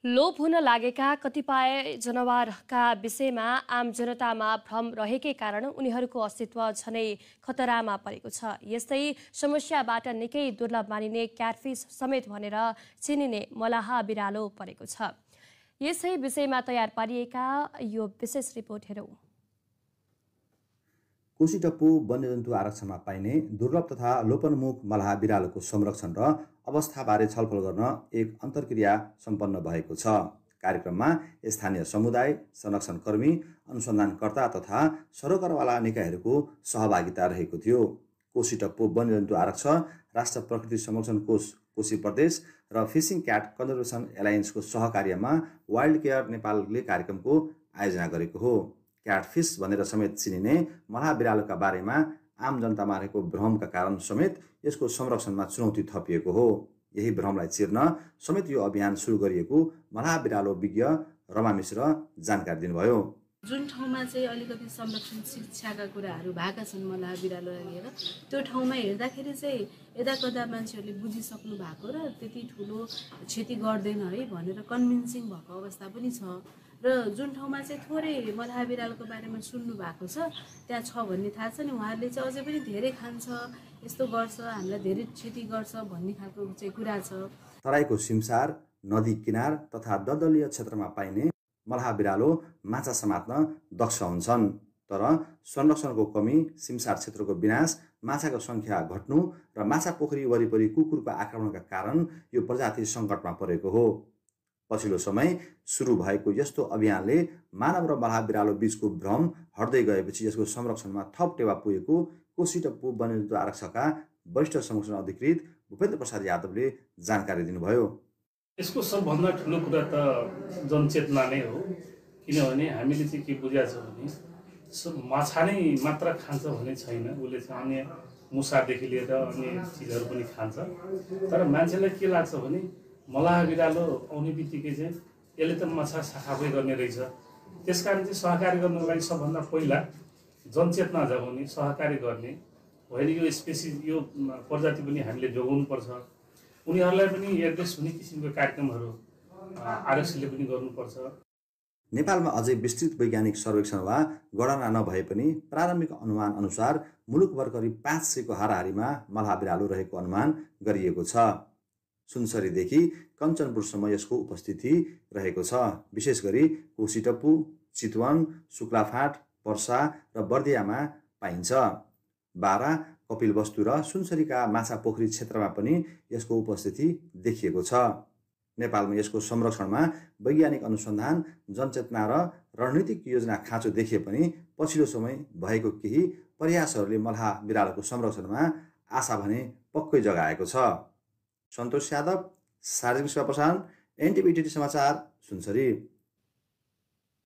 लोप हुन लागेका कतिपय जनावरका विषयमा आम जनतामा भ्रम रहेकै कारण उनीहरूको अस्तित्व झनै खतरामा परेको छ। यस्तै समस्याबाट निकै दुर्लभ मानिने क्याटफिस समेत भनेर चिनिने मलाहा बिरालो परेको छ। यसै विषयमा तयार पारिएका यो विशेष रिपोर्ट हेरौँ। कोसीटप्पु वन्यजन्तु आरक्षणमा पाइने दुर्लभ तथा लोपन्मुख मलाहा बिरालोको संरक्षण र अवस्थाबारे छलफल गर्न एक अन्तर्क्रिया सम्पन्न भएको छ। कार्यक्रममा स्थानीय समुदाय, संरक्षणकर्मी, अनुसन्धानकर्ता तथा सरोकारवाला निकायहरूको सहभागिता रहेको थियो। कोसीटप्पु वन्यजन्तु आरक्षण राष्ट्र प्रकृति संरक्षण कोष कोशी प्रदेश र फिसिङ क्याट कन्जर्भेसन एलायन्सको सहकार्यमा वाइल्ड केयर नेपालले कार्यक्रमको आयोजना गरेको हो। क्याटफिस भनेर समेत चिनिने मलाहा बिरालोका बारेमा आम जनतामा रहेको भ्रमका कारण समेत यसको संरक्षणमा चुनौती थपिएको हो। यही भ्रमलाई चिर्न समेत यो अभियान सुरु गरिएको मलाहा बिरालो विज्ञ रमा मिश्र जानकारी दिनुभयो। जुन ठाउँमा चाहिँ अलिकति संरक्षण शिक्षाका कुराहरू भएका छन् मलाहा बिरालोलाई लिएर, त्यो ठाउँमा हेर्दाखेरि चाहिँ यदाकदा मान्छेहरूले बुझिसक्नु भएको र त्यति ठुलो क्षति गर्दैन है भनेर कन्भिन्सिङ भएको अवस्था पनि छ। र जुन ठाउँमा चाहिँ थोरै मलाहा बिरालोको बारेमा सुन्नु भएको छ, त्यहाँ छ भन्ने थाहा छ नि, उहाँहरूले चाहिँ अझै पनि धेरै खान्छ, यस्तो गर्छ, हामीलाई धेरै क्षति गर्छ भन्ने खालको चाहिँ कुरा छ। तराईको सिमसार, नदी किनार तथा दलदलीय क्षेत्रमा पाइने मलाहा बिरालो माछा समात्न दक्ष हुन्छन्। तर संरक्षणको कमी, सिमसार क्षेत्रको विनाश, माछाको सङ्ख्या घट्नु र माछा पोखरी वरिपरि कुकुरको आक्रमणका कारण यो प्रजाति सङ्कटमा परेको हो। पछिल्लो समय सुरु भएको यस्तो अभियानले मानव र मलाहा बिरालो बीचको भ्रम हट्दै गएपछि यसको संरक्षणमा थप टेवा पुगेको कोसीटप्पु वन्यजन्तु आरक्षणका वरिष्ठ संरक्षण अधिकृत भूपेन्द्र प्रसाद यादवले जानकारी दिनुभयो। यसको सबभन्दा ठुलो कुरा त जनचेतना नै हो। किनभने हामीले चाहिँ के बुझेको छ भने माछा नै मात्र खान्छ भन्ने छैन, उसले चाहिँ अन्य मुसादेखि लिएर अन्य चिजहरू पनि खान्छ। तर मान्छेलाई के लाग्छ भने मलाहा बिरालो आउने बित्तिकै चाहिँ यसले त माछा साफै गर्ने रहेछ। त्यसकारण चाहिँ सहकारी गर्नको लागि सबभन्दा पहिला जनचेतना जगाउने, सहकारी गर्ने होइन। यो स्पेसिस यो प्रजाति पनि हामीले जोगाउनुपर्छ। उनीहरूलाई पनि एड्रेस हुने किसिमको कार्यक्रमहरू आरक्षीले पनि गर्नुपर्छ। नेपालमा अझै विस्तृत वैज्ञानिक सर्वेक्षण वा गणना नभए पनि प्रारम्भिक अनुमान अनुसार मुलुकभर करिब 500 को हाराहारीमा मलाहा बिरालो रहेको अनुमान गरिएको छ। सुनसरीदेखि कञ्चनपुरसम्म यसको उपस्थिति रहेको छ। विशेष गरी कोसीटप्पु, चितवन, शुक्लाफाँट, पर्सा र बर्दियामा पाइन्छ। बारा, कपिलवस्तु र सुनसरीका माछा पोखरी क्षेत्रमा पनि यसको उपस्थिति देखिएको छ। नेपालमा यसको संरक्षणमा वैज्ञानिक अनुसन्धान, जनचेतना र रणनीतिक योजना खाँचो देखिए पनि पछिल्लो समय भएको केही प्रयासहरूले मलाहा बिरालोको संरक्षणमा आशा भने पक्कै जगाएको छ। सन्तोष यादव, सार्वजनिक सेवा प्रसारण, एनटिभी समाचार, सुनसरी।